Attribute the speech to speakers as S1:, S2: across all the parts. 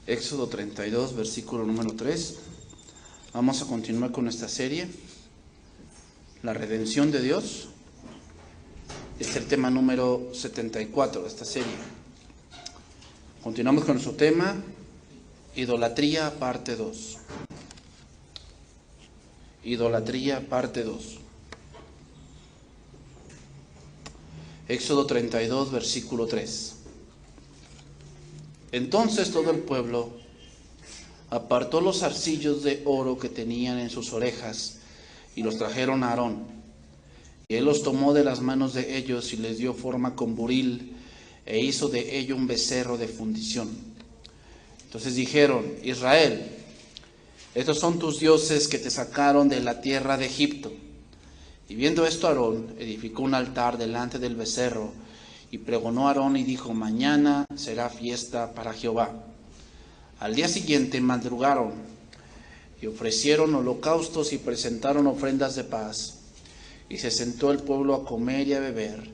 S1: Éxodo 32, versículo número 3. Vamos a continuar con esta serie, la redención de Dios. Es el tema número 74 de esta serie. Continuamos con nuestro tema, idolatría, parte 2. Idolatría, parte 2. Éxodo 32, versículo 3. Entonces todo el pueblo apartó los zarcillos de oro que tenían en sus orejas y los trajeron a Aarón. Y él los tomó de las manos de ellos y les dio forma con buril e hizo de ello un becerro de fundición. Entonces dijeron: Israel, estos son tus dioses que te sacaron de la tierra de Egipto. Y viendo esto, Aarón edificó un altar delante del becerro y pregonó a Aarón y dijo: mañana será fiesta para Jehová. Al día siguiente madrugaron y ofrecieron holocaustos y presentaron ofrendas de paz. Y se sentó el pueblo a comer y a beber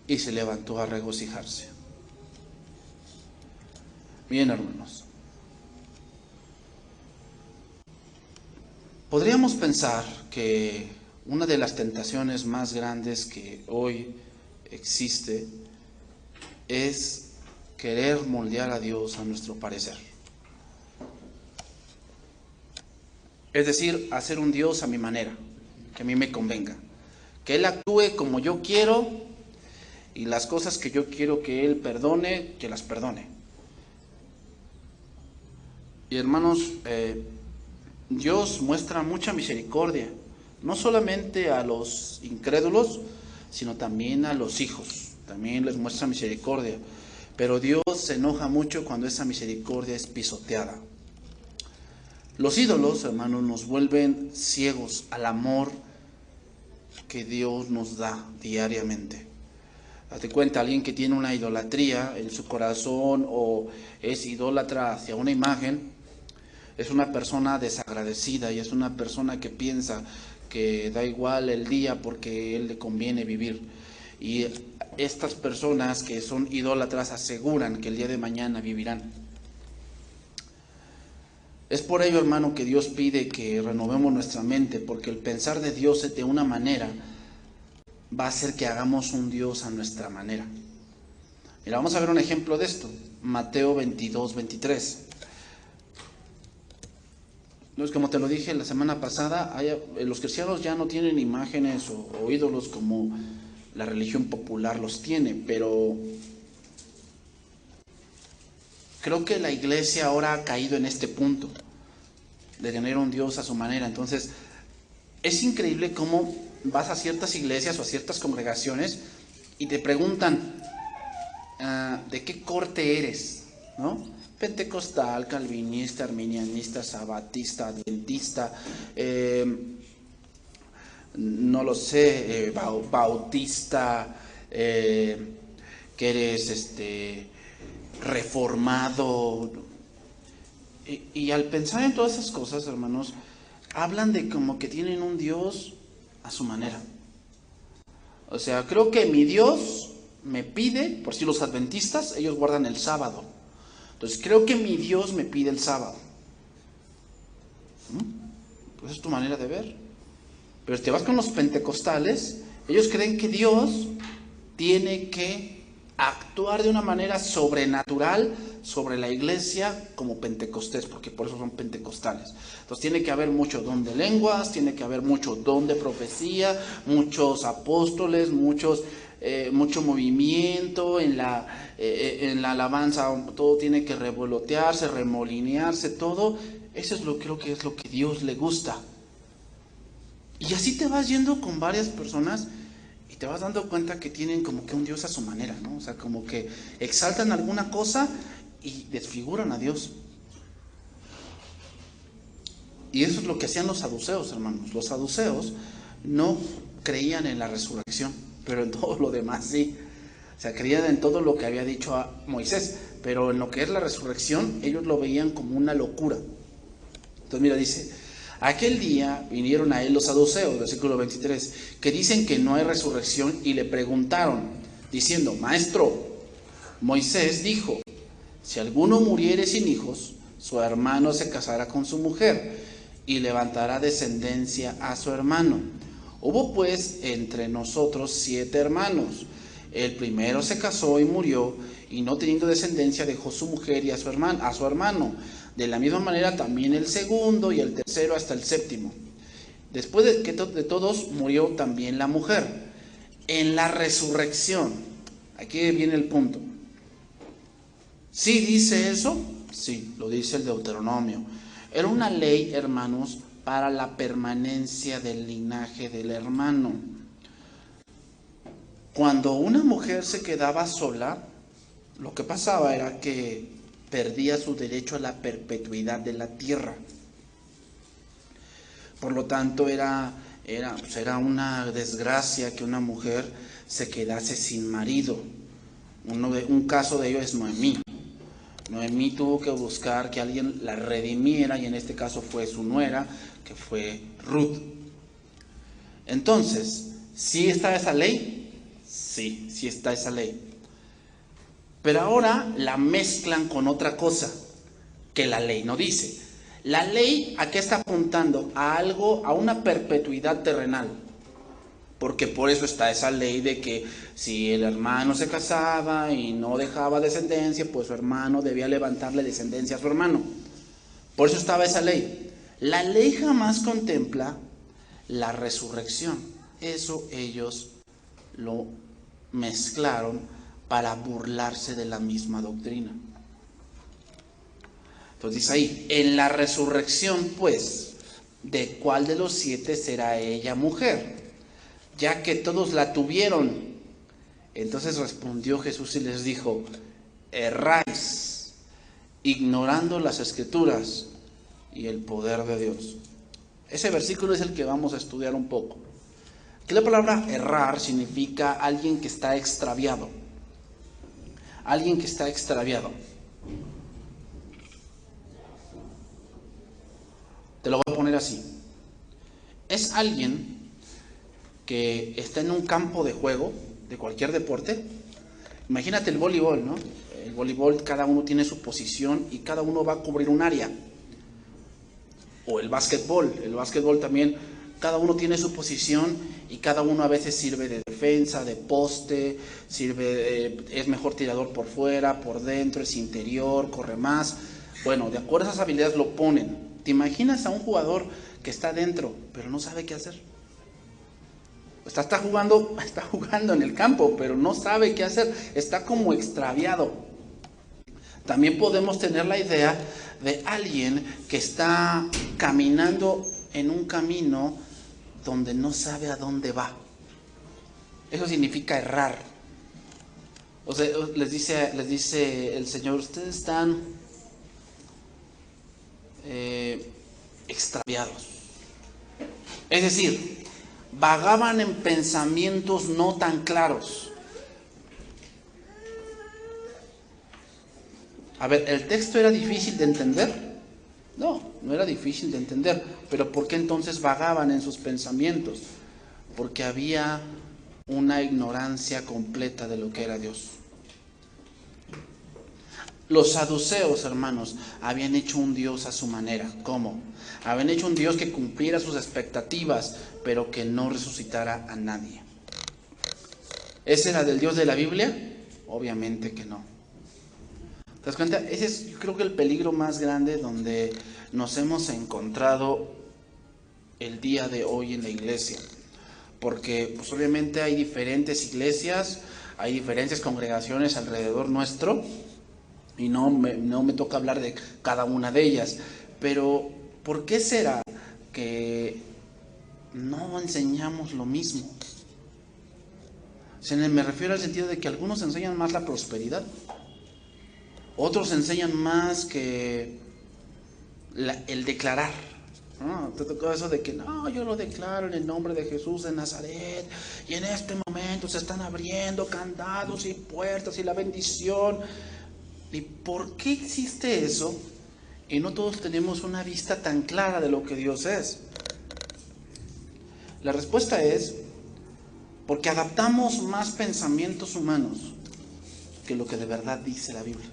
S1: y se levantó a regocijarse. Bien, hermanos, podríamos pensar que una de las tentaciones más grandes que hoy existe es querer moldear a Dios a nuestro parecer. Es decir, hacer un Dios a mi manera, que a mí me convenga. Que Él actúe como yo quiero y las cosas que yo quiero que Él perdone, que las perdone. Y hermanos, Dios muestra mucha misericordia, no solamente a los incrédulos, sino también a los hijos. También les muestra misericordia. Pero Dios se enoja mucho cuando esa misericordia es pisoteada. Los ídolos, hermanos, nos vuelven ciegos al amor que Dios nos da diariamente. Date cuenta, alguien que tiene una idolatría en su corazón o es idólatra hacia una imagen, es una persona desagradecida y es una persona que piensa que da igual el día porque a él le conviene vivir. Y estas personas que son idólatras aseguran que el día de mañana vivirán. Es por ello, hermano, que Dios pide que renovemos nuestra mente, porque el pensar de Dios de una manera va a hacer que hagamos un Dios a nuestra manera. Mira, vamos a ver un ejemplo de esto. Mateo 22, 23. No es como te lo dije la semana pasada, los cristianos ya no tienen imágenes o ídolos como la religión popular los tiene, pero creo que la iglesia ahora ha caído en este punto de tener un Dios a su manera. Entonces, es increíble cómo vas a ciertas iglesias o a ciertas congregaciones y te preguntan ¿de qué corte eres? ¿No? Pentecostal, calvinista, arminianista, sabatista, adventista, no lo sé, bautista, que eres reformado. Y al pensar en todas esas cosas, hermanos, hablan de como que tienen un Dios a su manera. O sea, creo que mi Dios me pide, por si los adventistas, ellos guardan el sábado. Entonces, creo que mi Dios me pide el sábado. Pues es tu manera de ver. Pero si te vas con los pentecostales, ellos creen que Dios tiene que actuar de una manera sobrenatural sobre la iglesia como Pentecostés, porque por eso son pentecostales. Entonces tiene que haber mucho don de lenguas, tiene que haber mucho don de profecía, muchos apóstoles, mucho movimiento en la alabanza, todo tiene que revolotearse, remolinearse, todo. Eso es creo que es lo que Dios le gusta. Y así te vas yendo con varias personas y te vas dando cuenta que tienen como que un Dios a su manera, ¿no? O sea, como que exaltan alguna cosa y desfiguran a Dios. Y eso es lo que hacían los saduceos, hermanos. Los saduceos no creían en la resurrección, pero en todo lo demás sí. O sea, creían en todo lo que había dicho a Moisés, pero en lo que es la resurrección, ellos lo veían como una locura. Entonces, mira, dice: aquel día vinieron a él los saduceos, versículo 23, que dicen que no hay resurrección, y le preguntaron, diciendo: Maestro, Moisés dijo: si alguno muriere sin hijos, su hermano se casará con su mujer y levantará descendencia a su hermano. Hubo pues entre nosotros 7 hermanos. El primero se casó y murió, y no teniendo descendencia dejó su mujer y a su hermano. De la misma manera también el segundo y el tercero hasta el séptimo. Después de todos murió también la mujer. En la resurrección, aquí viene el punto. ¿Sí dice eso? Sí, lo dice el Deuteronomio. Era una ley, hermanos, para la permanencia del linaje del hermano. Cuando una mujer se quedaba sola, lo que pasaba era que perdía su derecho a la perpetuidad de la tierra. Por lo tanto, era una desgracia que una mujer se quedase sin marido. Un caso de ello es Noemí. Noemí tuvo que buscar que alguien la redimiera, y en este caso fue su nuera, que fue Ruth. Entonces, ¿sí está esa ley? Sí está esa ley. Pero ahora la mezclan con otra cosa que la ley no dice. La ley, ¿a qué está apuntando? A algo, a una perpetuidad terrenal. Porque por eso está esa ley de que si el hermano se casaba y no dejaba descendencia, pues su hermano debía levantarle descendencia a su hermano. Por eso estaba esa ley. La ley jamás contempla la resurrección. Eso ellos lo mezclaron para burlarse de la misma doctrina. Entonces dice ahí, en la resurrección pues, ¿de cuál de los 7 será ella mujer? Ya que todos la tuvieron. Entonces respondió Jesús y les dijo, erráis, ignorando las Escrituras y el poder de Dios. Ese versículo es el que vamos a estudiar un poco. Aquí la palabra errar significa alguien que está extraviado. Alguien que está extraviado. Te lo voy a poner así. Es alguien que está en un campo de juego, de cualquier deporte. Imagínate el voleibol, ¿no? El voleibol, cada uno tiene su posición y cada uno va a cubrir un área. O el básquetbol también, cada uno tiene su posición y cada uno a veces sirve de defensa, de poste, es mejor tirador por fuera, por dentro, es interior, corre más. Bueno, de acuerdo a esas habilidades lo ponen. ¿Te imaginas a un jugador que está dentro, pero no sabe qué hacer? Está jugando en el campo, pero no sabe qué hacer, está como extraviado. También podemos tener la idea de alguien que está caminando en un camino donde no sabe a dónde va. Eso significa errar. O sea, les dice el Señor, ustedes están extraviados. Es decir, vagaban en pensamientos no tan claros. A ver, ¿el texto era difícil de entender? No era difícil de entender. Pero ¿por qué entonces vagaban en sus pensamientos? Porque había una ignorancia completa de lo que era Dios. Los saduceos, hermanos, habían hecho un Dios a su manera. ¿Cómo? Habían hecho un Dios que cumpliera sus expectativas, pero que no resucitara a nadie. ¿Ese era del Dios de la Biblia? Obviamente que no. ¿Te das cuenta? Ese es, yo creo que el peligro más grande donde nos hemos encontrado el día de hoy en la iglesia. Porque pues obviamente hay diferentes iglesias, hay diferentes congregaciones alrededor nuestro, y no me toca hablar de cada una de ellas. Pero ¿por qué será que no enseñamos lo mismo? O sea, me refiero al sentido de que algunos enseñan más la prosperidad, otros enseñan más que el declarar. ¿No? Te tocó eso de que no, yo lo declaro en el nombre de Jesús de Nazaret, y en este momento se están abriendo candados y puertas y la bendición. ¿Y por qué existe eso? Y no todos tenemos una vista tan clara de lo que Dios es. La respuesta es porque adaptamos más pensamientos humanos que lo que de verdad dice la Biblia.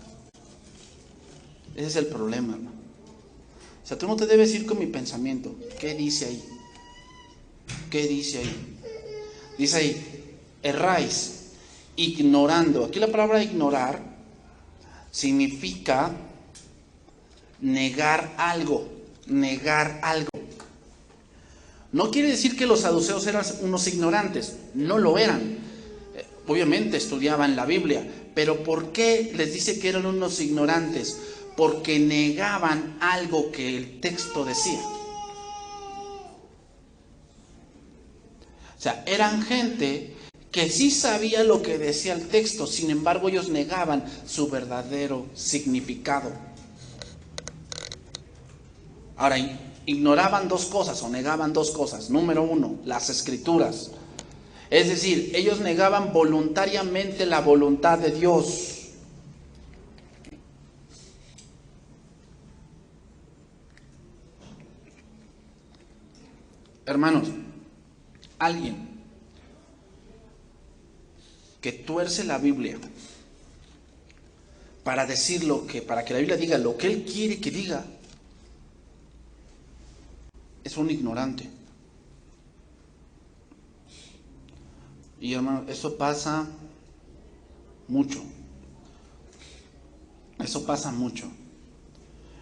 S1: Ese es el problema, hermano. O sea, tú no te debes ir con mi pensamiento. ¿Qué dice ahí? ¿Qué dice ahí? Dice ahí, erráis, ignorando. Aquí la palabra ignorar significa negar algo, negar algo. No quiere decir que los saduceos eran unos ignorantes, no lo eran. Obviamente estudiaban la Biblia, pero ¿por qué les dice que eran unos ignorantes? Porque negaban algo que el texto decía. O sea, eran gente que sí sabía lo que decía el texto, sin embargo ellos negaban su verdadero significado. Ahora, ignoraban dos cosas o negaban dos cosas. Número uno, las escrituras. Es decir, ellos negaban voluntariamente la voluntad de Dios. Hermanos, alguien que tuerce la Biblia para decir para que la Biblia diga lo que él quiere que diga, es un ignorante. Y hermano, eso pasa mucho. Eso pasa mucho.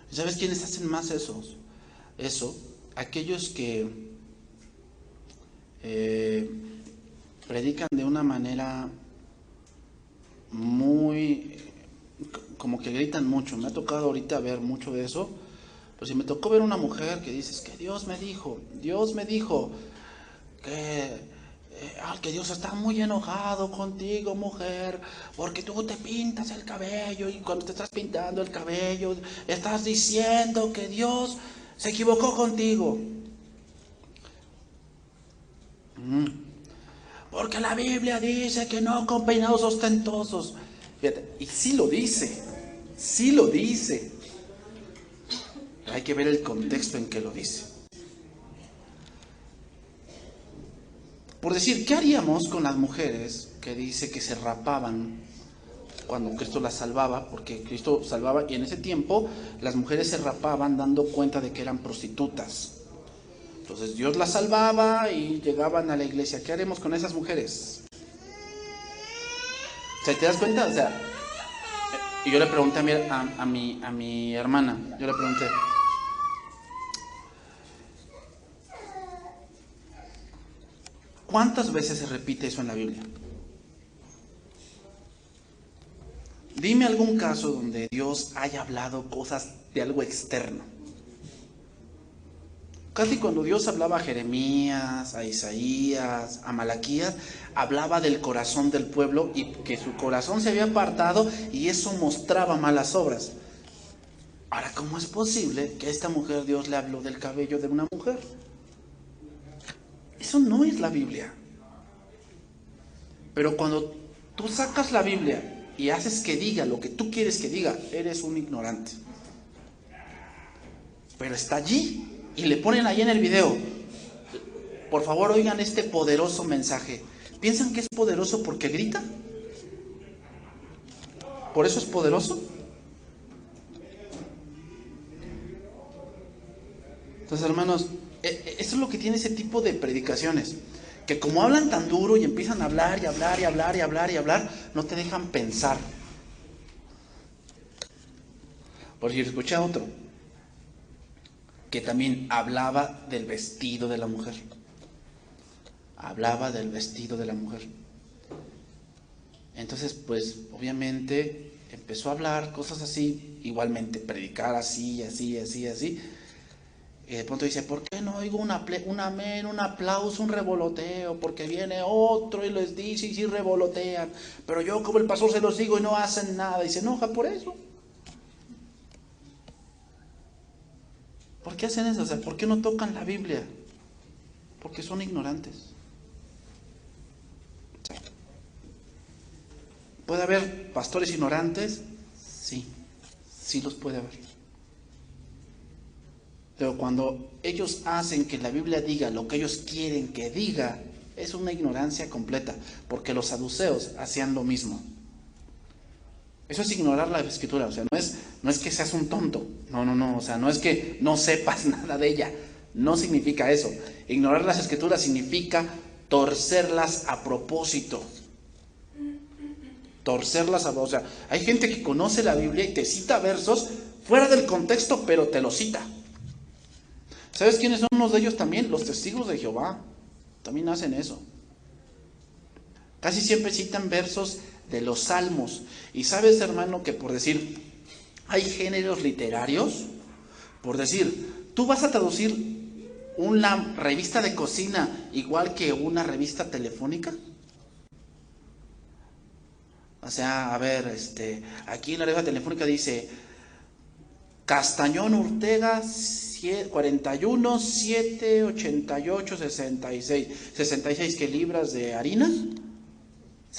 S1: ¿Sabes quiénes hacen más eso? Aquellos que predican de una manera muy, como que gritan mucho. Me ha tocado ahorita ver mucho de eso. Pero si me tocó ver una mujer que dice, es que Dios me dijo que Dios está muy enojado contigo, mujer, porque tú te pintas el cabello y cuando te estás pintando el cabello estás diciendo que Dios se equivocó contigo. Porque la Biblia dice que no con peinados ostentosos. Fíjate, y sí lo dice, sí lo dice. Hay que ver el contexto en que lo dice. Por decir, ¿qué haríamos con las mujeres que dice que se rapaban cuando Cristo las salvaba? Porque Cristo salvaba y en ese tiempo las mujeres se rapaban dando cuenta de que eran prostitutas. Entonces Dios las salvaba y llegaban a la iglesia. ¿Qué haremos con esas mujeres? O sea, ¿te das cuenta? O sea, y yo le pregunté a mi hermana, yo le pregunté, ¿cuántas veces se repite eso en la Biblia? Dime algún caso donde Dios haya hablado cosas de algo externo. Casi cuando Dios hablaba a Jeremías, a Isaías, a Malaquías, hablaba del corazón del pueblo y que su corazón se había apartado y eso mostraba malas obras. Ahora, ¿cómo es posible que a esta mujer Dios le habló del cabello de una mujer? Eso no es la Biblia. Pero cuando tú sacas la Biblia y haces que diga lo que tú quieres que diga, eres un ignorante. Pero está allí y le ponen ahí en el video. Por favor, oigan este poderoso mensaje. ¿Piensan que es poderoso porque grita? ¿Por eso es poderoso? Entonces, hermanos, eso es lo que tiene ese tipo de predicaciones. Que como hablan tan duro y empiezan a hablar y hablar y hablar y hablar y hablar, no te dejan pensar. Por si escuché a otro que también hablaba del vestido de la mujer. Hablaba del vestido de la mujer. Entonces, pues, obviamente, empezó a hablar cosas así, igualmente, predicar así, así, así, así. Y de pronto dice, ¿por qué no oigo un amén, un aplauso, un revoloteo? Porque viene otro y les dice y sí revolotean. Pero yo como el pastor se los digo y no hacen nada. Y se enoja por eso. ¿Por qué hacen eso? O sea, ¿por qué no tocan la Biblia? Porque son ignorantes. ¿Puede haber pastores ignorantes? Sí, sí los puede haber. Pero cuando ellos hacen que la Biblia diga lo que ellos quieren que diga, es una ignorancia completa, porque los saduceos hacían lo mismo. Eso es ignorar la escritura, o sea, no es que seas un tonto, no, o sea, no es que no sepas nada de ella, no significa eso. Ignorar las escrituras significa torcerlas a propósito. Torcerlas a propósito. O sea, hay gente que conoce la Biblia y te cita versos fuera del contexto, pero te lo cita. ¿Sabes quiénes son unos de ellos también? Los testigos de Jehová. También hacen eso. Casi siempre citan versos de los salmos. Y sabes, hermano, que por decir, hay géneros literarios. Por decir, tú vas a traducir una revista de cocina igual que una revista telefónica. O sea, a ver, aquí en la revista telefónica dice Castañón Ortega 41 7 88 66 66 ¿qué libras de harina?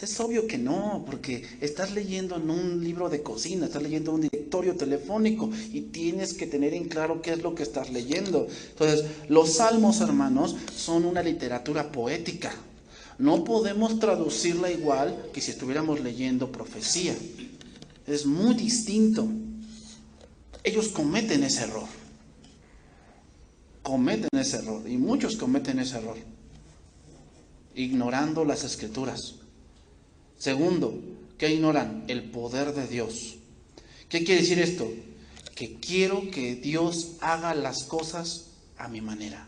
S1: Es obvio que no, porque estás leyendo en un libro de cocina, estás leyendo un directorio telefónico y tienes que tener en claro qué es lo que estás leyendo. Entonces, los salmos, hermanos, son una literatura poética. No podemos traducirla igual que si estuviéramos leyendo profecía. Es muy distinto. Ellos cometen ese error. Y muchos cometen ese error. Ignorando las escrituras. Segundo, ¿qué ignoran? El poder de Dios. ¿Qué quiere decir esto? Que quiero que Dios haga las cosas a mi manera.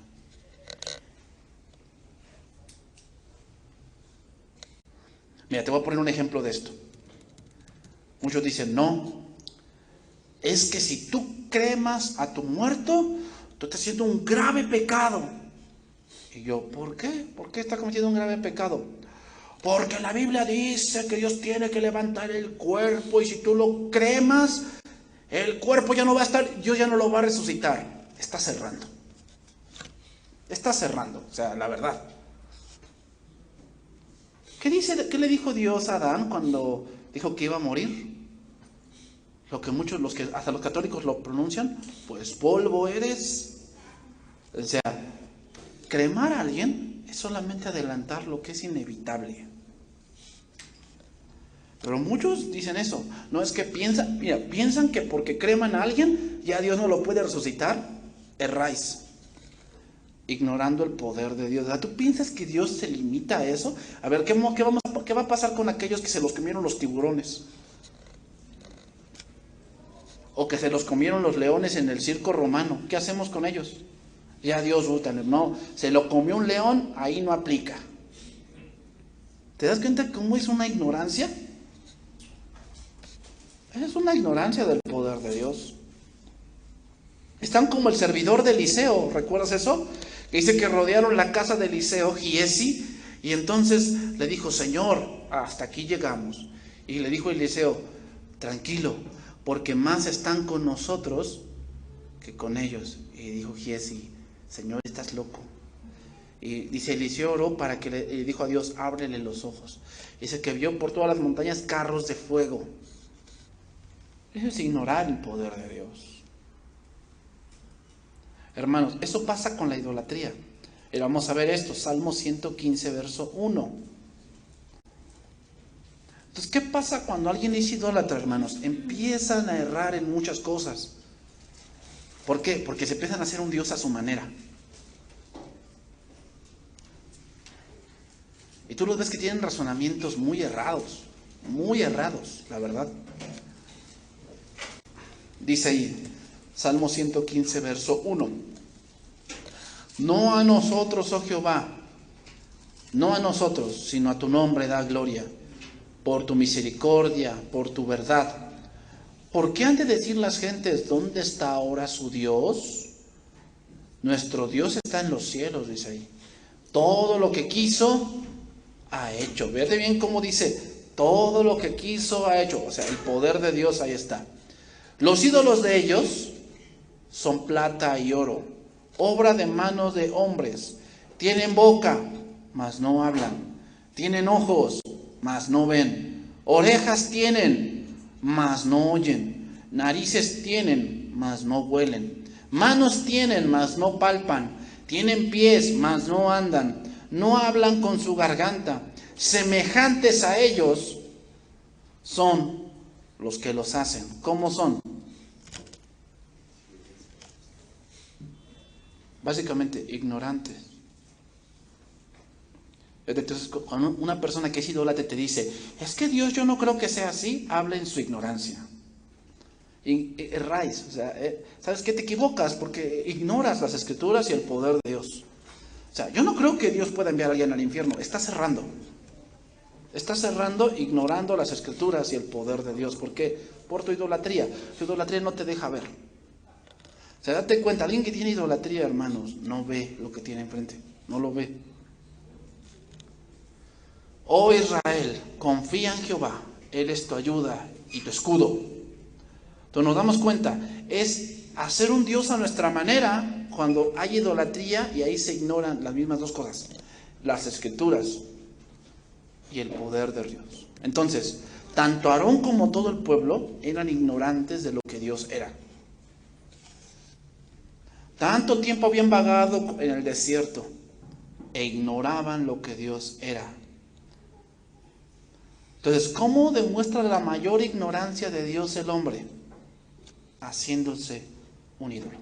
S1: Mira, te voy a poner un ejemplo de esto. Muchos dicen, no, es que si tú cremas a tu muerto, tú estás haciendo un grave pecado. Y yo, ¿por qué? ¿Por qué está cometiendo un grave pecado? Porque la Biblia dice que Dios tiene que levantar el cuerpo y si tú lo cremas, el cuerpo ya no va a estar, Dios ya no lo va a resucitar. Está cerrando, o sea, la verdad. ¿Qué le dijo Dios a Adán cuando dijo que iba a morir? Lo que muchos, hasta los católicos lo pronuncian, pues polvo eres. O sea, cremar a alguien es solamente adelantar lo que es inevitable. Pero muchos dicen eso. No es que piensan que porque creman a alguien ya Dios no lo puede resucitar. Erráis. Ignorando el poder de Dios. ¿Tú piensas que Dios se limita a eso? A ver, ¿qué va a pasar con aquellos que se los comieron los tiburones? O que se los comieron los leones en el circo romano. ¿Qué hacemos con ellos? Ya Dios, no, se lo comió un león, ahí no aplica. ¿Te das cuenta cómo es una ignorancia? Es una ignorancia del poder de Dios. Están como el servidor de Eliseo, ¿recuerdas eso? Que dice que rodearon la casa de Eliseo, Giesi, y entonces le dijo, Señor, hasta aquí llegamos. Y le dijo Eliseo, tranquilo, porque más están con nosotros que con ellos. Y dijo Giesi, Señor, estás loco. Y dice, Eliseo oró para que le dijo a Dios, ábrele los ojos. Dice que vio por todas las montañas carros de fuego. Eso es ignorar el poder de Dios. Hermanos, eso pasa con la idolatría. Y vamos a ver esto, Salmo 115, verso 1. Entonces, ¿qué pasa cuando alguien es idólatra, hermanos? Empiezan a errar en muchas cosas. ¿Por qué? Porque se empiezan a hacer un Dios a su manera. Y tú los ves que tienen razonamientos muy errados, la verdad. Dice ahí, Salmo 115, verso 1. No a nosotros, oh Jehová, no a nosotros, sino a tu nombre da gloria, por tu misericordia, por tu verdad. ¿Por qué han de decir las gentes, ¿dónde está ahora su Dios? Nuestro Dios está en los cielos, dice ahí. Todo lo que quiso, ha hecho. Vete bien cómo dice, todo lo que quiso, ha hecho. O sea, el poder de Dios ahí está. Los ídolos de ellos son plata y oro, obra de manos de hombres. Tienen boca, mas no hablan. Tienen ojos, mas no ven. Orejas tienen, mas no oyen. Narices tienen, mas no huelen. Manos tienen, mas no palpan. Tienen pies, mas no andan. No hablan con su garganta. Semejantes a ellos son los que los hacen. ¿Cómo son? Básicamente, ignorantes. Entonces, cuando una persona que es idólatra te dice, es que Dios yo no creo que sea así, habla en su ignorancia. Erráis, o sea, ¿sabes qué? Te equivocas porque ignoras las Escrituras y el poder de Dios. O sea, yo no creo que Dios pueda enviar a alguien al infierno. Estás cerrando. Estás cerrando, ignorando las Escrituras y el poder de Dios. ¿Por qué? Por tu idolatría. Tu idolatría no te deja ver. O sea, date cuenta, alguien que tiene idolatría, hermanos, no ve lo que tiene enfrente. No lo ve. Oh Israel, confía en Jehová. Él es tu ayuda y tu escudo. Entonces nos damos cuenta, es hacer un Dios a nuestra manera cuando hay idolatría y ahí se ignoran las mismas dos cosas, las Escrituras y el poder de Dios. Entonces, tanto Aarón como todo el pueblo eran ignorantes de lo que Dios era. Tanto tiempo habían vagado en el desierto e ignoraban lo que Dios era. Entonces, ¿cómo demuestra la mayor ignorancia de Dios el hombre? Haciéndose un ídolo.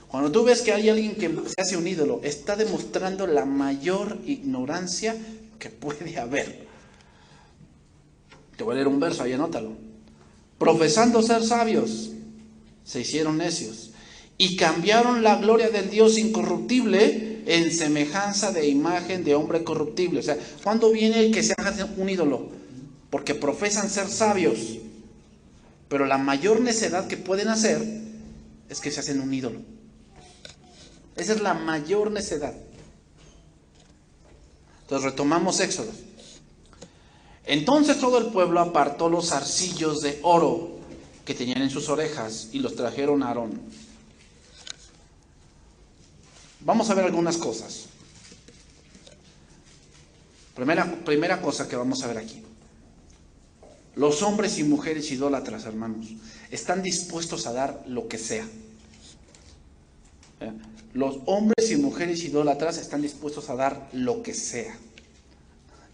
S1: Cuando tú ves que hay alguien que se hace un ídolo, está demostrando la mayor ignorancia que puede haber. Te voy a leer un verso, ahí anótalo. Profesando ser sabios, se hicieron necios y cambiaron la gloria del Dios incorruptible en semejanza de imagen de hombre corruptible. O sea, ¿cuándo viene el que se haga un ídolo? Porque profesan ser sabios, pero la mayor necedad que pueden hacer es que se hacen un ídolo. Esa es la mayor necedad. Entonces retomamos Éxodo. Entonces todo el pueblo apartó los zarcillos de oro que tenían en sus orejas y los trajeron a Aarón. Vamos a ver algunas cosas. Primera cosa que vamos a ver aquí. Los hombres y mujeres idólatras, hermanos, están dispuestos a dar lo que sea. Los hombres y mujeres idólatras están dispuestos a dar lo que sea,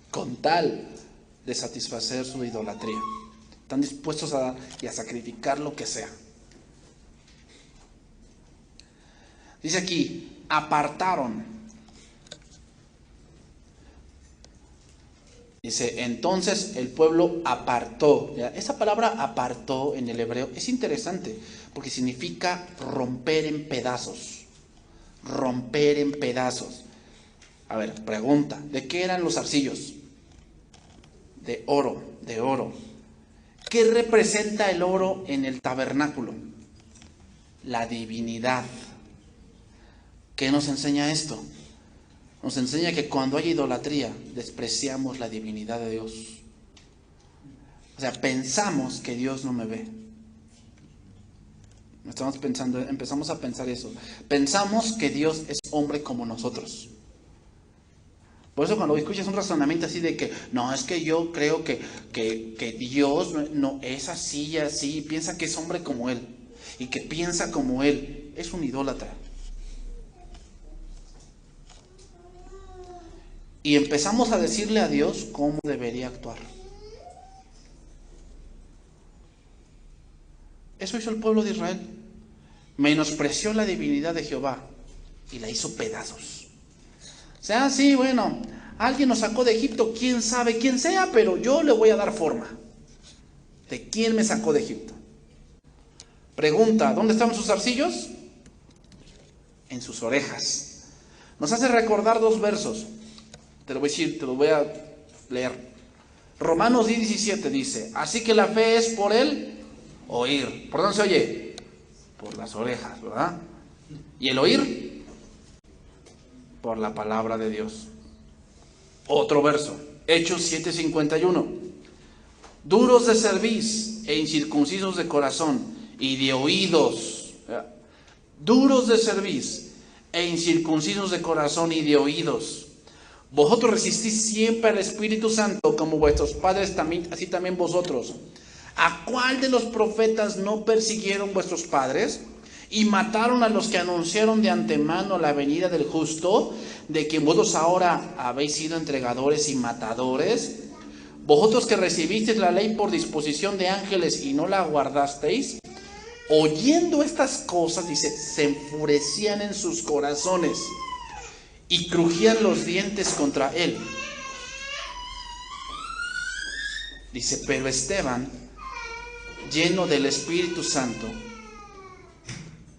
S1: con tal de satisfacer su idolatría. Están dispuestos a dar y a sacrificar lo que sea. Dice aquí, apartaron. Dice, entonces el pueblo apartó. ¿Ya? Esa palabra apartó en el hebreo es interesante porque significa romper en pedazos. Romper en pedazos. A ver, pregunta, ¿de qué eran los zarcillos? De oro, de oro. ¿Qué representa el oro en el tabernáculo? La divinidad. ¿Qué nos enseña esto? Nos enseña que cuando hay idolatría, despreciamos la divinidad de Dios. O sea, pensamos que Dios no me ve. Empezamos a pensar eso. Pensamos que Dios es hombre como nosotros. Por eso cuando escuchas un razonamiento así de que, no, es que yo creo que Dios no es así y así, piensa que es hombre como Él, y que piensa como Él, es un idólatra. Y empezamos a decirle a Dios cómo debería actuar. Eso hizo el pueblo de Israel. Menospreció la divinidad de Jehová y la hizo pedazos. O sea, sí, bueno, alguien nos sacó de Egipto, quién sabe quién sea, pero yo le voy a dar forma. ¿De quién me sacó de Egipto? Pregunta, ¿dónde estaban sus zarcillos? En sus orejas. Nos hace recordar dos versos. Te lo voy a leer. Romanos 10:17 dice, así que la fe es por el oír. ¿Por dónde se oye? Por las orejas, ¿verdad? ¿Y el oír? Por la palabra de Dios. Otro verso, Hechos 7:51. Duros de cerviz e incircuncisos de corazón y de oídos. Duros de cerviz e incircuncisos de corazón y de oídos. Vosotros resistís siempre al Espíritu Santo, como vuestros padres también, así también vosotros. ¿A cuál de los profetas no persiguieron vuestros padres y mataron a los que anunciaron de antemano la venida del justo, de quien vosotros ahora habéis sido entregadores y matadores? Vosotros que recibisteis la ley por disposición de ángeles y no la guardasteis, oyendo estas cosas, dice, se enfurecían en sus corazones y crujían los dientes contra él. Dice, pero Esteban, lleno del Espíritu Santo,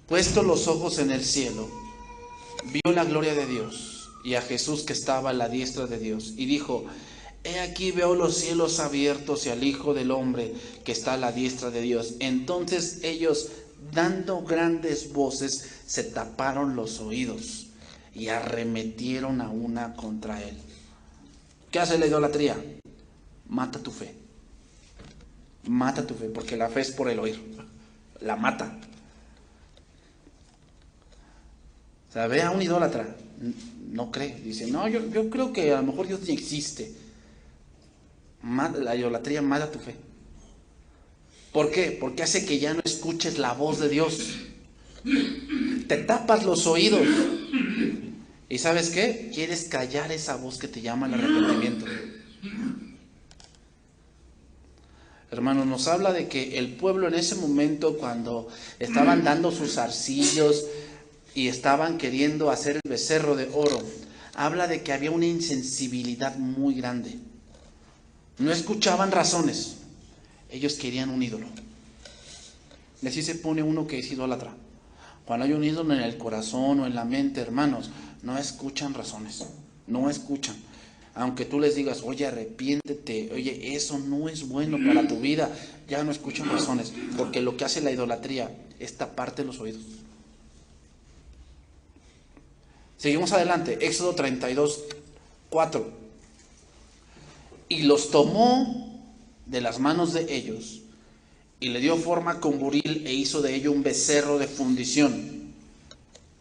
S1: puesto los ojos en el cielo, vio la gloria de Dios y a Jesús que estaba a la diestra de Dios, y dijo, he aquí veo los cielos abiertos y al Hijo del Hombre que está a la diestra de Dios. Entonces ellos, dando grandes voces, se taparon los oídos y arremetieron a una contra él. ¿Qué hace la idolatría? Mata tu fe. Mata tu fe, porque la fe es por el oír. La mata. O sea, ve a un idólatra, no cree, dice, no, yo creo que a lo mejor Dios ni existe. La idolatría mata tu fe. ¿Por qué? Porque hace que ya no escuches la voz de Dios. Te tapas los oídos. ¿Y sabes qué? Quieres callar esa voz que te llama al arrepentimiento. Hermanos, nos habla de que el pueblo en ese momento, cuando estaban dando sus zarcillos y estaban queriendo hacer el becerro de oro, habla de que había una insensibilidad muy grande. No escuchaban razones. Ellos querían un ídolo. Y así se pone uno que es idólatra. Cuando hay un ídolo en el corazón o en la mente, hermanos, no escuchan razones. No escuchan. Aunque tú les digas, oye, arrepiéntete, oye, eso no es bueno para tu vida, ya no escuchan razones, porque lo que hace la idolatría es taparte los oídos. Seguimos adelante, Éxodo 32, 4. Y los tomó de las manos de ellos, y le dio forma con buril, e hizo de ello un becerro de fundición.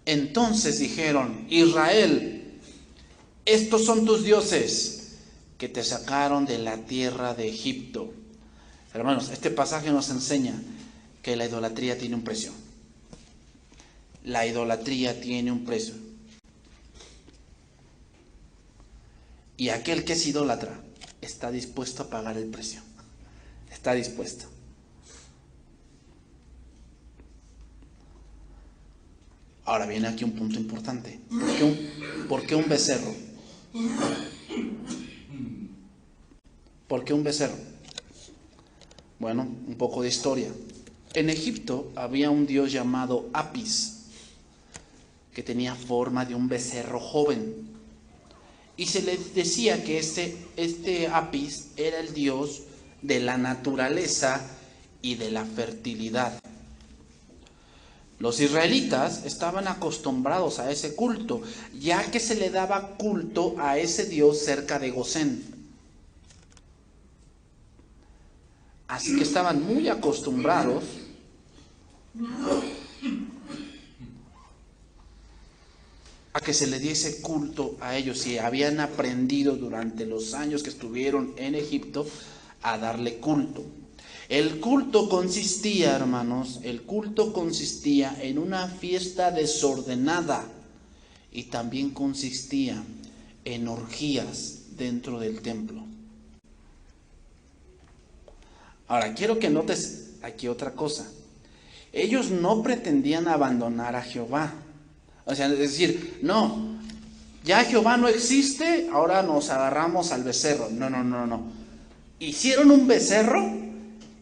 S1: Entonces dijeron, Israel, estos son tus dioses que te sacaron de la tierra de Egipto. Hermanos, este pasaje nos enseña que la idolatría tiene un precio. La idolatría tiene un precio. Y aquel que es idólatra está dispuesto a pagar el precio. Está dispuesto. Ahora viene aquí un punto importante. ¿Por qué un becerro? ¿Por qué un becerro? Bueno, un poco de historia. En Egipto había un dios llamado Apis, que tenía forma de un becerro joven. Y se le decía que este Apis era el dios de la naturaleza y de la fertilidad. Los israelitas estaban acostumbrados a ese culto, ya que se le daba culto a ese dios cerca de Gosén. Así que estaban muy acostumbrados a que se le diese culto a ellos, y habían aprendido durante los años que estuvieron en Egipto a darle culto. El culto consistía, hermanos, en una fiesta desordenada, y también consistía en orgías dentro del templo. Ahora, quiero que notes aquí otra cosa. Ellos no pretendían abandonar a Jehová. O sea, es decir, no, ya Jehová no existe, ahora nos agarramos al becerro. No. Hicieron un becerro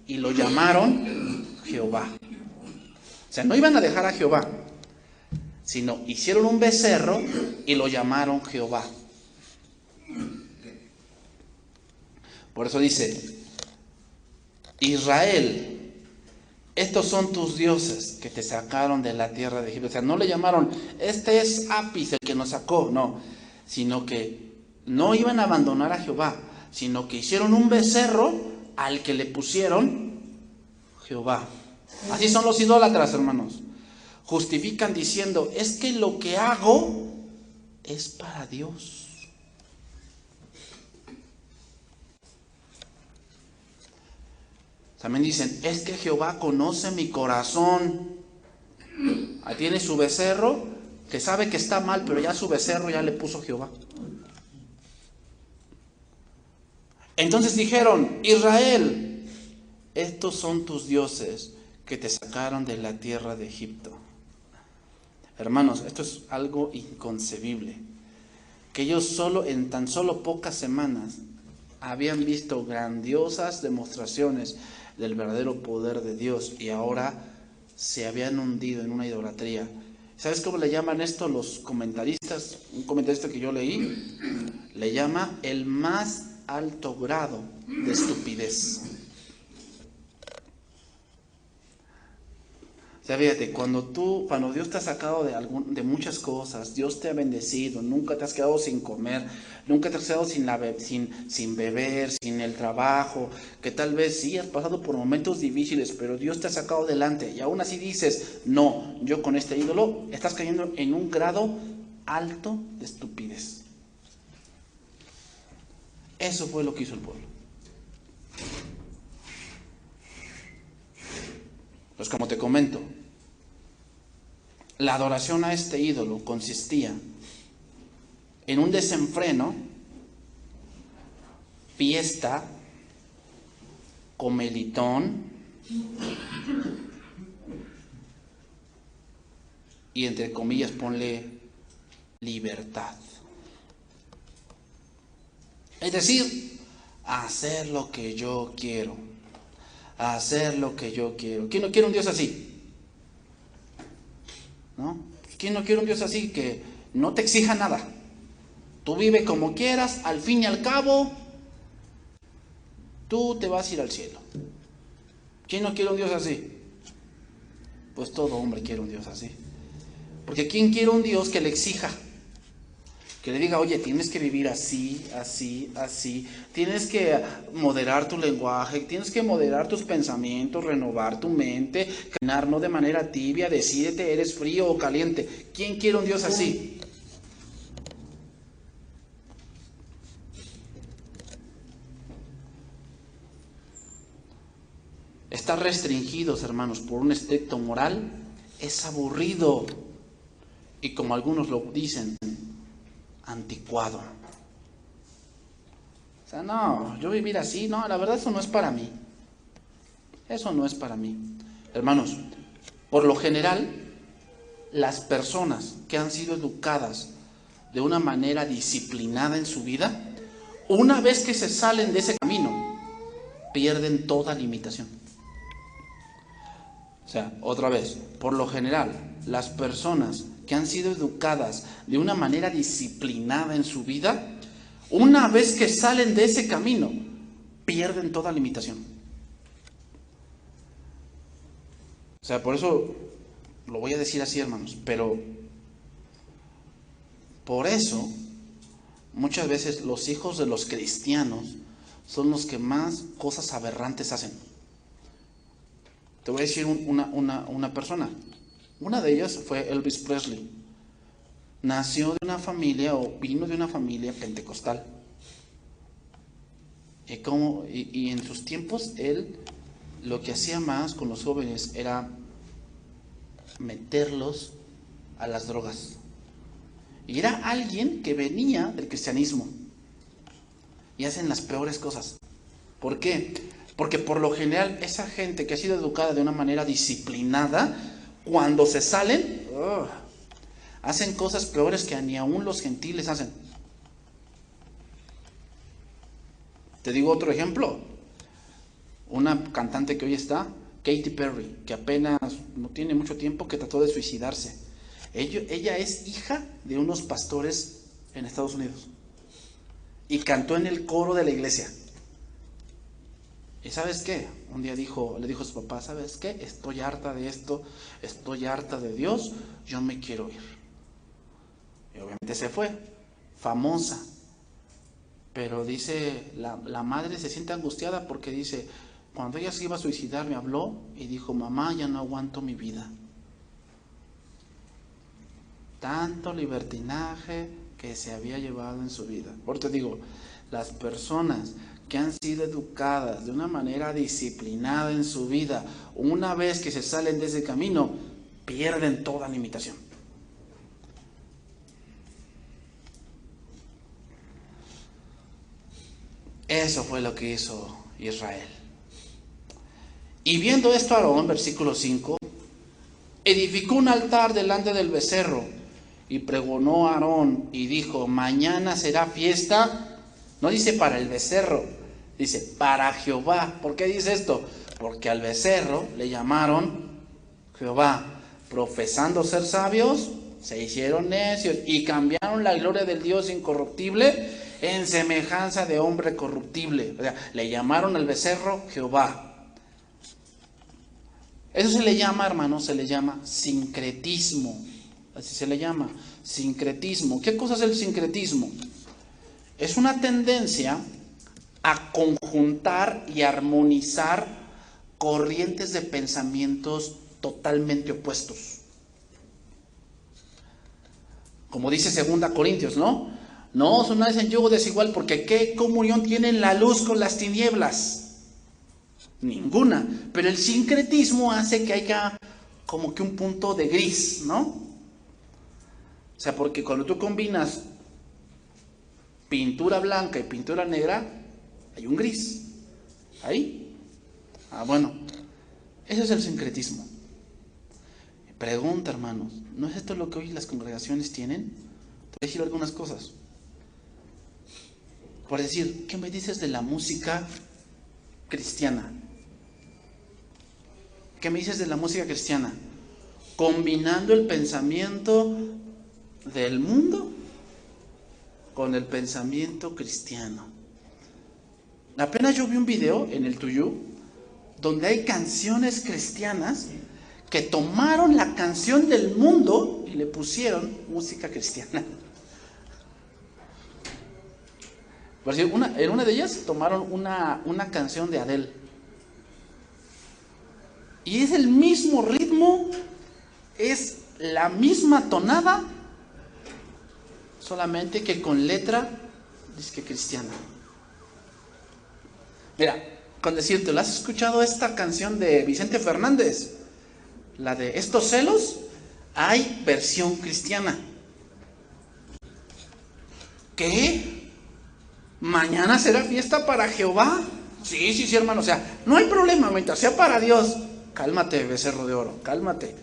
S1: y lo llamaron Jehová. O sea, no iban a dejar a Jehová, sino hicieron un becerro y lo llamaron Jehová. Por eso dice, Israel, estos son tus dioses que te sacaron de la tierra de Egipto. O sea, no le llamaron, este es Apis el que nos sacó, no, sino que no iban a abandonar a Jehová, sino que hicieron un becerro al que le pusieron Jehová. Así son los idólatras, hermanos. Justifican diciendo, es que lo que hago es para Dios. También dicen, es que Jehová conoce mi corazón. Ahí tiene su becerro, que sabe que está mal, pero ya su becerro ya le puso Jehová. Entonces dijeron: Israel, estos son tus dioses que te sacaron de la tierra de Egipto. Hermanos, esto es algo inconcebible. Que ellos en tan solo pocas semanas habían visto grandiosas demostraciones del verdadero poder de Dios y ahora se habían hundido en una idolatría. ¿Sabes cómo le llaman esto los comentaristas? Un comentarista que yo leí le llama el más alto grado de estupidez. O sea, fíjate, cuando Dios te ha sacado de muchas cosas, Dios te ha bendecido, nunca te has quedado sin comer, nunca te has quedado sin beber, sin el trabajo, que tal vez sí has pasado por momentos difíciles, pero Dios te ha sacado adelante y aún así dices: no, yo con este ídolo, estás cayendo en un grado alto de estupidez. Eso fue lo que hizo el pueblo. Pues como te comento, la adoración a este ídolo consistía en un desenfreno, fiesta, comelitón y, entre comillas, ponle libertad. Es decir, hacer lo que yo quiero. Hacer lo que yo quiero. ¿Quién no quiere un Dios así? ¿No? ¿Quién no quiere un Dios así que no te exija nada? Tú vive como quieras, al fin y al cabo, tú te vas a ir al cielo. ¿Quién no quiere un Dios así? Pues todo hombre quiere un Dios así. Porque ¿quién quiere un Dios que le exija? Que le diga: oye, tienes que vivir así, así, así. Tienes que moderar tu lenguaje, tienes que moderar tus pensamientos, renovar tu mente, caminar no de manera tibia, decídete, eres frío o caliente. ¿Quién quiere un Dios así? Estar restringidos, hermanos, por un estricto moral es aburrido. Y como algunos lo dicen, anticuado. O sea, no, yo vivir así, no, la verdad eso no es para mí. Eso no es para mí. Hermanos, por lo general, las personas que han sido educadas de una manera disciplinada en su vida, una vez que se salen de ese camino, pierden toda limitación. O sea, otra vez, por lo general, las personas que han sido educadas de una manera disciplinada en su vida, una vez que salen de ese camino, pierden toda limitación. O sea, por eso lo voy a decir así, hermanos, pero por eso muchas veces los hijos de los cristianos son los que más cosas aberrantes hacen. Te voy a decir una persona. Una de ellas fue Elvis Presley. Nació de una familia o vino de una familia pentecostal. Y en sus tiempos él lo que hacía más con los jóvenes era meterlos a las drogas. Y era alguien que venía del cristianismo. Y hacen las peores cosas. ¿Por qué? Porque por lo general esa gente que ha sido educada de una manera disciplinada, cuando se salen, hacen cosas peores que ni aún los gentiles hacen. Te digo otro ejemplo. Una cantante que hoy está, Katy Perry, que apenas no tiene mucho tiempo que trató de suicidarse. Ella es hija de unos pastores en Estados Unidos y cantó en el coro de la iglesia. ¿Y sabes qué? Un día le dijo a su papá: ¿sabes qué? Estoy harta de esto, estoy harta de Dios, yo me quiero ir. Y obviamente se fue, famosa. Pero dice, la madre se siente angustiada porque dice, cuando ella se iba a suicidar me habló y dijo: mamá, ya no aguanto mi vida. Tanto libertinaje que se había llevado en su vida. Por te digo, las personas que han sido educadas de una manera disciplinada en su vida, una vez que se salen de ese camino, pierden toda limitación. Eso fue lo que hizo Israel. Y viendo esto Aarón, versículo 5, edificó un altar delante del becerro y pregonó a Aarón y dijo: mañana será fiesta. No dice para el becerro, dice para Jehová. ¿Por qué dice esto? Porque al becerro le llamaron Jehová. Profesando ser sabios, se hicieron necios y cambiaron la gloria del Dios incorruptible en semejanza de hombre corruptible. O sea, le llamaron al becerro Jehová. Eso se le llama, hermanos, se le llama sincretismo. Así se le llama, sincretismo. ¿Qué cosa es el sincretismo? Es una tendencia a conjuntar y armonizar corrientes de pensamientos totalmente opuestos. Como dice 2 Corintios, ¿no? No os unáis en yugo desigual, porque ¿qué comunión tienen la luz con las tinieblas? Ninguna. Pero el sincretismo hace que haya como que un punto de gris, ¿no? O sea, porque cuando tú combinas pintura blanca y pintura negra, hay un gris. ¿Ahí? Bueno, ese es el sincretismo. Pregunta, hermanos, ¿no es esto lo que hoy las congregaciones tienen? Te voy a decir algunas cosas. Por decir, ¿qué me dices de la música cristiana? ¿Qué me dices de la música cristiana? Combinando el pensamiento del mundo con el pensamiento cristiano. Apenas yo vi un video en el Tuyo donde hay canciones cristianas que tomaron la canción del mundo y le pusieron música cristiana. Por decir, en una de ellas tomaron una canción de Adele. Y es el mismo ritmo, es la misma tonada, solamente que con letra disque cristiana. Mira, con decirte, ¿lo has escuchado esta canción de Vicente Fernández? La de Estos celos, hay versión cristiana. ¿Qué? ¿Mañana será fiesta para Jehová? Sí, hermano, o sea, no hay problema, mientras sea para Dios. Cálmate, becerro de oro, cálmate.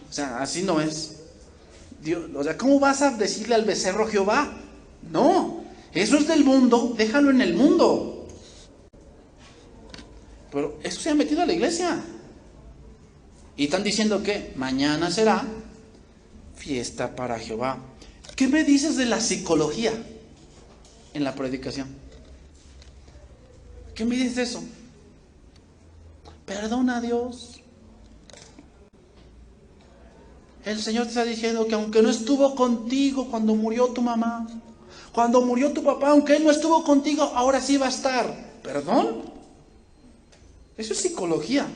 S1: O sea, así no es. Dios, o sea, ¿cómo vas a decirle al becerro Jehová? No, eso es del mundo, déjalo en el mundo. Pero eso se ha metido a la iglesia. Y están diciendo que mañana será fiesta para Jehová. ¿Qué me dices de la psicología en la predicación? ¿Qué me dices de eso? Perdona a Dios. El Señor te está diciendo que aunque no estuvo contigo cuando murió tu mamá, cuando murió tu papá, aunque Él no estuvo contigo, ahora sí va a estar. ¿Perdón? Eso es psicología.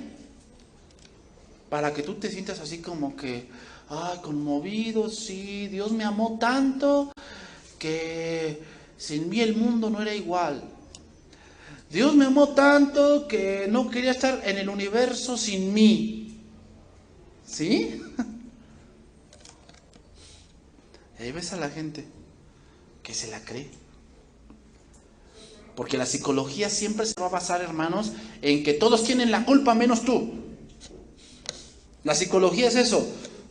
S1: Para que tú te sientas así como que, conmovido, sí, Dios me amó tanto que sin mí el mundo no era igual. Dios me amó tanto que no quería estar en el universo sin mí. ¿Sí? Y ahí ves a la gente que se la cree. Porque la psicología siempre se va a basar, hermanos, en que todos tienen la culpa menos tú. La psicología es eso.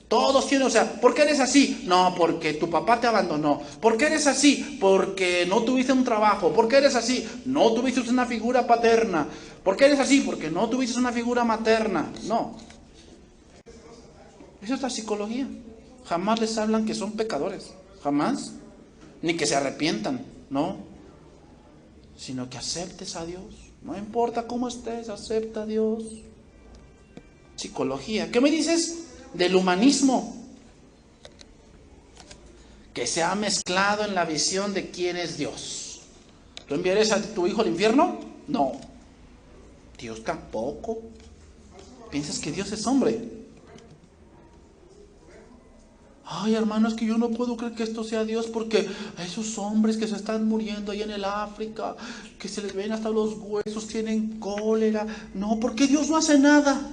S1: Todos tienen, o sea, ¿por qué eres así? No, porque tu papá te abandonó. ¿Por qué eres así? Porque no tuviste un trabajo. ¿Por qué eres así? No tuviste una figura paterna. ¿Por qué eres así? Porque no tuviste una figura materna. No. Eso es la psicología. Jamás les hablan que son pecadores. Jamás. Ni que se arrepientan. No. Sino que aceptes a Dios. No importa cómo estés, acepta a Dios. Psicología. ¿Qué me dices del humanismo? Que se ha mezclado en la visión de quién es Dios. ¿Tú enviarías a tu hijo al infierno? No. Dios tampoco. ¿Piensas que Dios es hombre? Ay, hermano, es que yo no puedo creer que esto sea Dios, porque a esos hombres que se están muriendo ahí en el África, que se les ven hasta los huesos, tienen cólera. No, porque Dios no hace nada.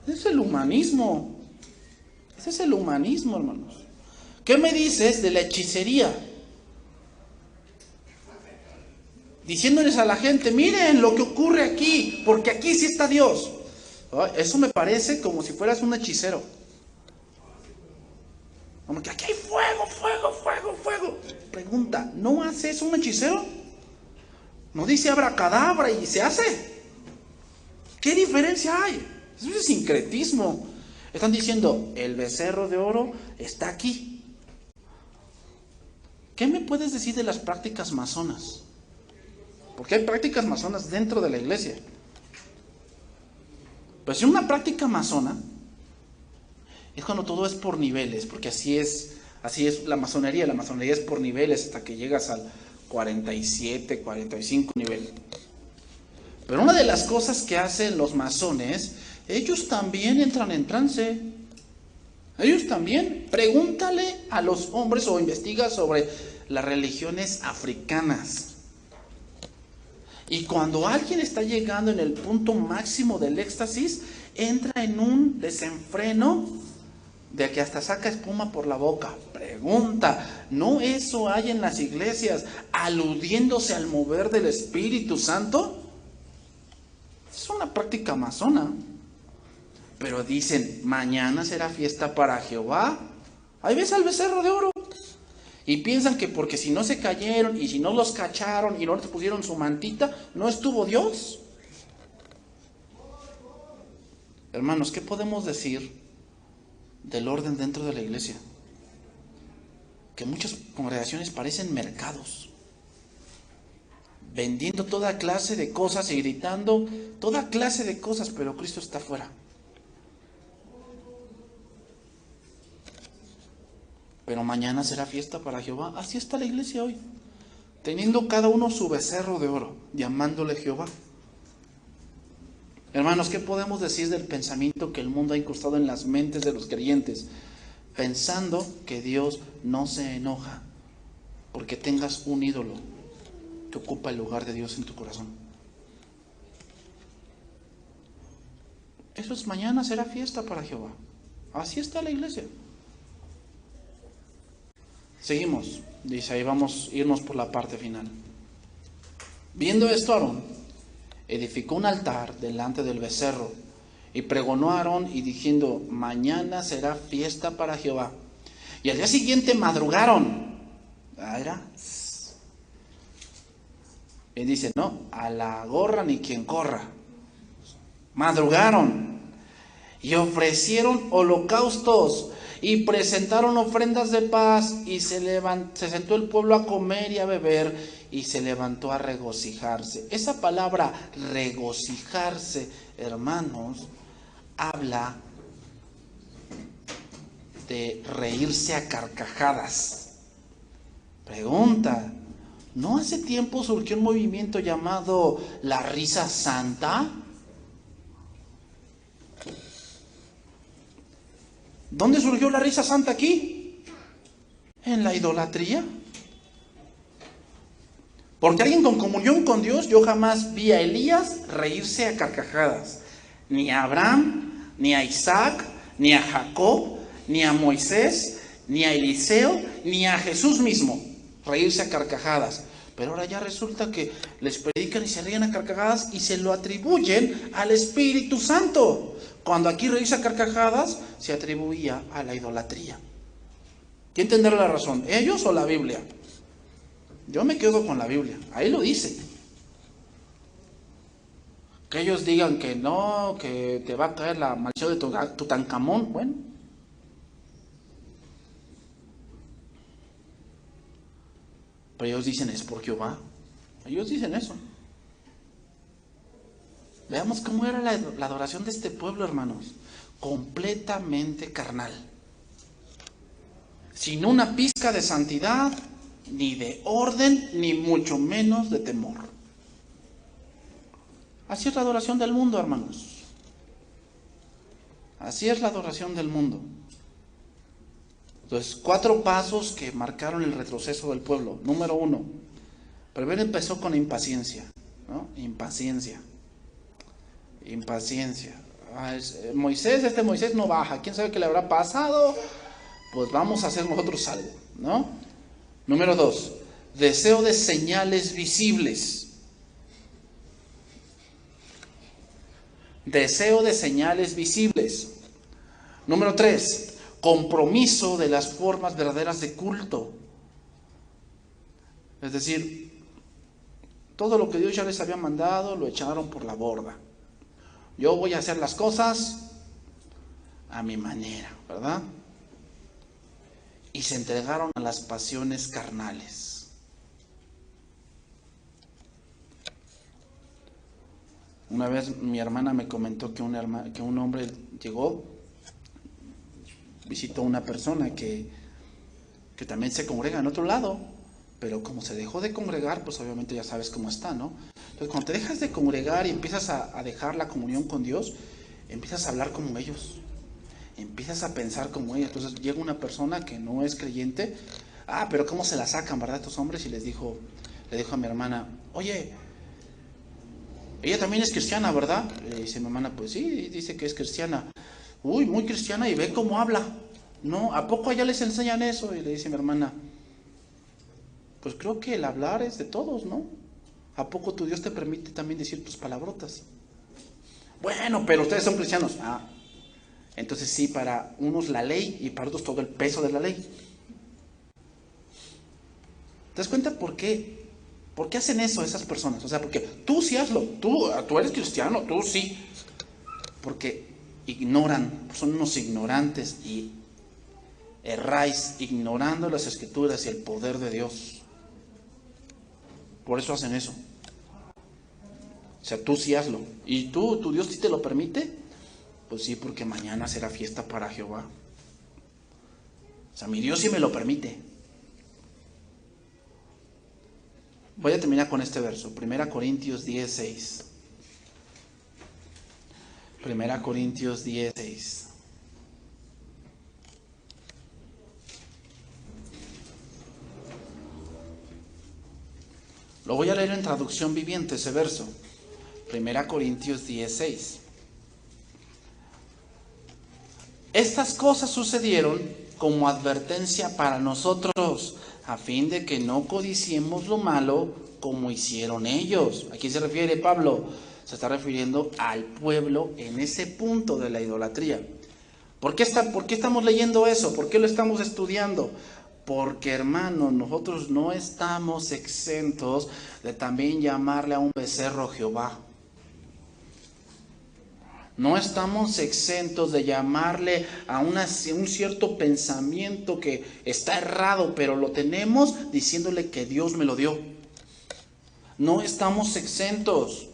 S1: Ese es el humanismo. Ese es el humanismo, hermanos. ¿Qué me dices de la hechicería? diciéndoles a la gente, miren lo que ocurre aquí, porque aquí sí está Dios. Eso me parece como si fueras un hechicero. Como que aquí hay fuego, fuego, fuego, fuego. Pregunta, ¿no hace eso un hechicero? ¿No dice abracadabra y se hace? ¿Qué diferencia hay? Eso es sincretismo. Están diciendo, el becerro de oro está aquí. ¿Qué me puedes decir de las prácticas masonas? Porque hay prácticas masonas dentro de la iglesia. Pues si una práctica masona es cuando todo es por niveles, porque así es la masonería. La masonería es por niveles hasta que llegas al 47, 45 nivel. Pero una de las cosas que hacen los masones, ellos también entran en trance. Ellos también. Pregúntale a los hombres o investiga sobre las religiones africanas. Y cuando alguien está llegando en el punto máximo del éxtasis, entra en un desenfreno de que hasta saca espuma por la boca. Pregunta, ¿no eso hay en las iglesias aludiéndose al mover del Espíritu Santo? Es una práctica masona. Pero dicen, mañana será fiesta para Jehová. Ahí ves al becerro de oro. Y piensan que porque si no se cayeron y si no los cacharon y no les pusieron su mantita, no estuvo Dios. Hermanos, ¿qué podemos decir del orden dentro de la iglesia? Que muchas congregaciones parecen mercados, vendiendo toda clase de cosas y gritando toda clase de cosas, pero Cristo está afuera. Pero mañana será fiesta para Jehová. Así está la iglesia hoy, teniendo cada uno su becerro de oro, llamándole Jehová. Hermanos, ¿qué podemos decir del pensamiento que el mundo ha incrustado en las mentes de los creyentes? Pensando que Dios no se enoja porque tengas un ídolo que ocupa el lugar de Dios en tu corazón. Eso es, mañana será fiesta para Jehová. Así está la iglesia. Seguimos, dice ahí, vamos a irnos por la parte final. Viendo esto, Aarón edificó un altar delante del becerro y pregonó a Aarón y diciendo, mañana será fiesta para Jehová. Y al día siguiente madrugaron. Y dice, no, a la gorra ni quien corra. Madrugaron y ofrecieron holocaustos y presentaron ofrendas de paz, y se sentó el pueblo a comer y a beber, y se levantó a regocijarse. Esa palabra regocijarse, hermanos, habla de reírse a carcajadas. Pregunta, ¿no hace tiempo surgió un movimiento llamado la risa santa? ¿Dónde surgió la risa santa aquí? En la idolatría. Porque alguien con comunión con Dios, yo jamás vi a Elías reírse a carcajadas. Ni a Abraham, ni a Isaac, ni a Jacob, ni a Moisés, ni a Eliseo, ni a Jesús mismo reírse a carcajadas. Pero ahora ya resulta que les predican y se ríen a carcajadas y se lo atribuyen al Espíritu Santo. Cuando aquí reírse a carcajadas se atribuía a la idolatría. ¿Quién tendrá la razón? ¿Ellos o la Biblia? Yo me quedo con la Biblia. Ahí lo dice. Que ellos digan que no, que te va a caer la maldición de Tutankamón. Bueno. Pero ellos dicen, es por Jehová. Ellos dicen eso. Veamos cómo era la adoración de este pueblo, hermanos. Completamente carnal. Sin una pizca de santidad, ni de orden, ni mucho menos de temor. Así es la adoración del mundo, hermanos. Así es la adoración del mundo. Entonces, 4 pasos que marcaron el retroceso del pueblo. Número 1, primero empezó con impaciencia, ¿no? Impaciencia. Moisés no baja. ¿Quién sabe qué le habrá pasado? Pues vamos a hacer nosotros algo, ¿no? Número 2, deseo de señales visibles. Deseo de señales visibles. Número 3, compromiso de las formas verdaderas de culto. Es decir, todo lo que Dios ya les había mandado lo echaron por la borda. Yo voy a hacer las cosas a mi manera, ¿verdad? Y se entregaron a las pasiones carnales. Una vez mi hermana me comentó que un hombre llegó, visitó a una persona que también se congrega en otro lado, pero como se dejó de congregar, pues obviamente ya sabes cómo está, ¿no? Entonces cuando te dejas de congregar y empiezas a dejar la comunión con Dios, empiezas a hablar como ellos, empiezas a pensar como ellos. Entonces llega una persona que no es creyente, pero ¿cómo se la sacan, verdad, estos hombres? Y le dijo a mi hermana, oye, ella también es cristiana, ¿verdad? Le dice mi hermana, pues sí, dice que es cristiana. Uy, muy cristiana, y ve cómo habla. No, ¿a poco allá les enseñan eso? Y le dice mi hermana, pues creo que el hablar es de todos, ¿no? ¿A poco tu Dios te permite también decir tus palabrotas? Bueno, pero ustedes son cristianos. Entonces sí, para unos la ley y para otros todo el peso de la ley. ¿Te das cuenta por qué? ¿Por qué hacen eso esas personas? O sea, porque tú sí hazlo, tú eres cristiano, tú sí. Porque ignoran, son unos ignorantes y erráis ignorando las Escrituras y el poder de Dios. Por eso hacen eso. O sea, tú sí hazlo. ¿Y tu Dios sí te lo permite? Pues sí, porque mañana será fiesta para Jehová. O sea, mi Dios sí me lo permite. Voy a terminar con este verso, 1 Corintios 10:6. 1 Corintios 10:6. Lo voy a leer en traducción viviente ese verso. 1 Corintios 10:6. Estas cosas sucedieron como advertencia para nosotros, a fin de que no codiciemos lo malo como hicieron ellos. ¿A quién se refiere Pablo? Se está refiriendo al pueblo en ese punto de la idolatría. ¿Por qué estamos leyendo eso? ¿Por qué lo estamos estudiando? Porque, hermanos, nosotros no estamos exentos de también llamarle a un becerro Jehová. No estamos exentos de llamarle a un cierto pensamiento que está errado, pero lo tenemos diciéndole que Dios me lo dio. No estamos exentos.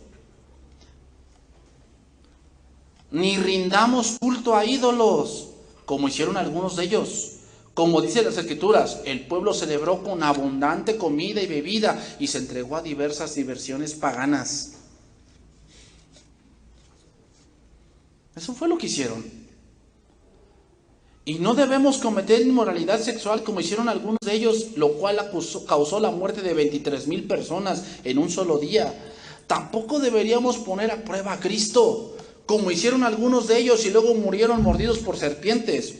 S1: Ni rindamos culto a ídolos, como hicieron algunos de ellos. Como dice las Escrituras, el pueblo celebró con abundante comida y bebida y se entregó a diversas diversiones paganas. Eso fue lo que hicieron. Y no debemos cometer inmoralidad sexual como hicieron algunos de ellos, lo cual causó la muerte de 23,000 personas en un solo día. Tampoco deberíamos poner a prueba a Cristo, como hicieron algunos de ellos y luego murieron mordidos por serpientes.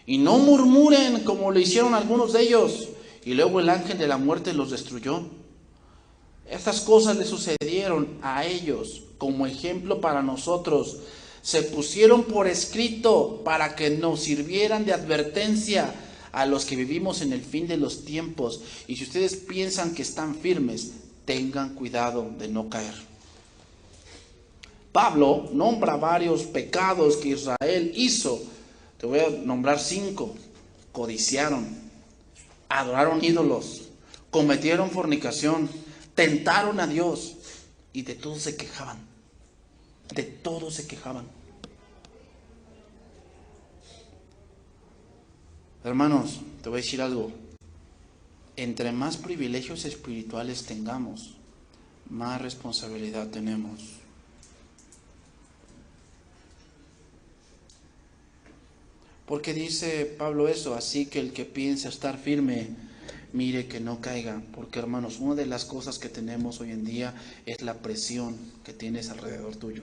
S1: Y no murmuren como lo hicieron algunos de ellos, y luego el ángel de la muerte los destruyó. Estas cosas le sucedieron a ellos como ejemplo para nosotros. Se pusieron por escrito para que nos sirvieran de advertencia a los que vivimos en el fin de los tiempos. Y si ustedes piensan que están firmes, tengan cuidado de no caer. Pablo nombra varios pecados que Israel hizo. Te voy a nombrar 5. Codiciaron, adoraron ídolos, cometieron fornicación, tentaron a Dios y de todo se quejaban. De todo se quejaban. Hermanos, te voy a decir algo. Entre más privilegios espirituales tengamos, más responsabilidad tenemos. ¿Por qué dice Pablo eso? Así que el que piensa estar firme, mire que no caiga. Porque, hermanos, una de las cosas que tenemos hoy en día es la presión que tienes alrededor tuyo.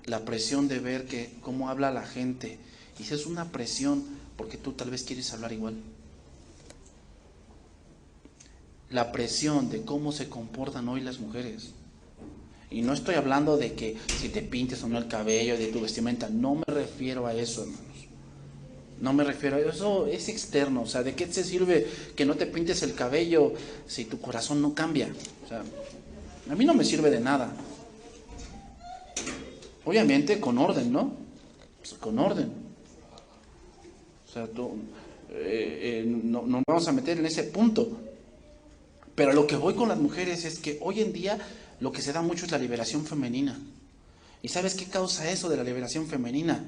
S1: La presión de ver cómo habla la gente. Y esa es una presión porque tú tal vez quieres hablar igual. La presión de cómo se comportan hoy las mujeres. Y no estoy hablando de que si te pintes o no el cabello, de tu vestimenta. No me refiero a eso, hermanos. No me refiero a eso. Eso es externo. O sea, ¿de qué te sirve que no te pintes el cabello si tu corazón no cambia? O sea, a mí no me sirve de nada. Obviamente con orden, ¿no? Pues con orden. O sea, no vamos a meter en ese punto. Pero lo que voy con las mujeres es que hoy en día lo que se da mucho es la liberación femenina. ¿Y sabes qué causa eso de la liberación femenina?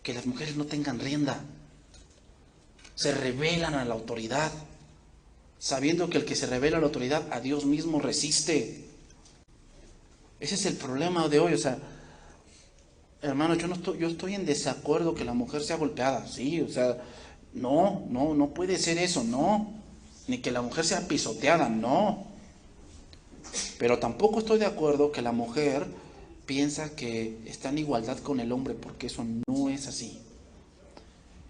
S1: Que las mujeres no tengan rienda. Se rebelan a la autoridad, sabiendo que el que se revela a la autoridad a Dios mismo resiste. Ese es el problema de hoy. O sea, hermano, yo estoy en desacuerdo que la mujer sea golpeada, sí, o sea, no puede ser eso, no, ni que la mujer sea pisoteada, no, pero tampoco estoy de acuerdo que la mujer piensa que está en igualdad con el hombre, porque eso no es así.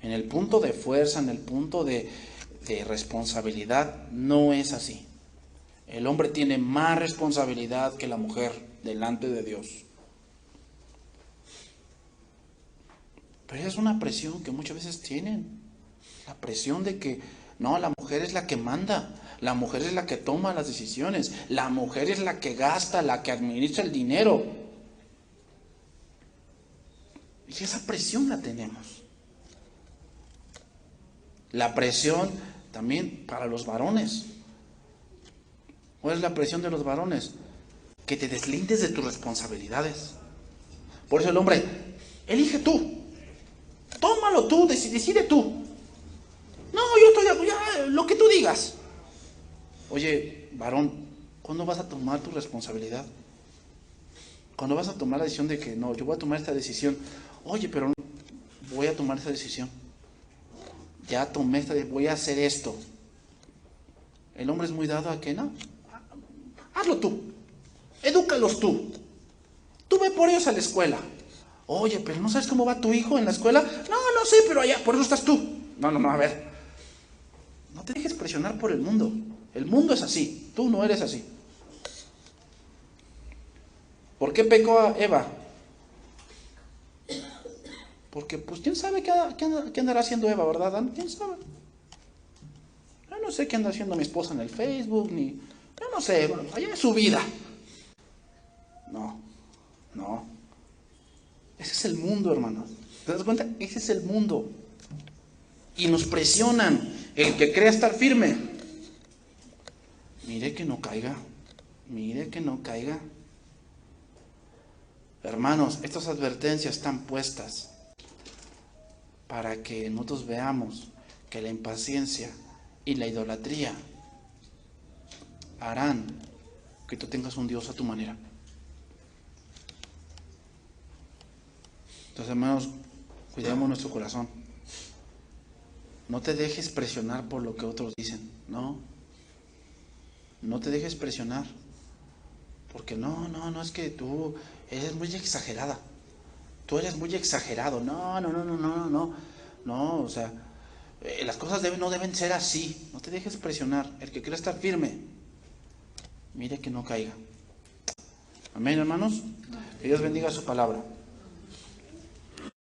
S1: En el punto de fuerza, en el punto de responsabilidad, no es así. El hombre tiene más responsabilidad que la mujer delante de Dios. Pero es una presión que muchas veces tienen. La presión de que, no, la mujer es la que manda. La mujer es la que toma las decisiones. La mujer es la que gasta, la que administra el dinero. Y esa presión la tenemos. La presión también para los varones. ¿Cuál es la presión de los varones? Que te deslindes de tus responsabilidades. Por eso el hombre, elige tú. Tómalo tú, decide tú. No, yo estoy de acuerdo, lo que tú digas. Oye, varón, ¿cuándo vas a tomar tu responsabilidad? Cuando vas a tomar la decisión de que no, yo voy a tomar esta decisión. Oye, pero voy a tomar esta decisión. Ya tomé voy a hacer esto. El hombre es muy dado a que no. Hazlo tú. Edúcalos tú. Tú ve por ellos a la escuela. Oye, pero ¿no sabes cómo va tu hijo en la escuela? No sé, pero allá, por eso estás tú. No, a ver. No te dejes presionar por el mundo. El mundo es así, tú no eres así. ¿Por qué pecó a Eva? Porque pues quién sabe qué andará haciendo Eva, ¿verdad, Dan? ¿Quién sabe? Yo no sé qué anda haciendo mi esposa en el Facebook, yo no sé, allá es su vida. No. Ese es el mundo, hermanos. ¿Te das cuenta? Ese es el mundo. Y nos presionan. El que crea estar firme, mire que no caiga. Hermanos, estas advertencias están puestas para que nosotros veamos que la impaciencia y la idolatría harán que tú tengas un Dios a tu manera. Entonces, hermanos, cuidemos nuestro corazón. No te dejes presionar por lo que otros dicen, no te dejes presionar, porque no, es que tú eres muy exagerada, tú eres muy exagerado, no, o sea, las cosas no deben ser así, no te dejes presionar, el que quiera estar firme, mire que no caiga. Amén, hermanos, que Dios bendiga su palabra.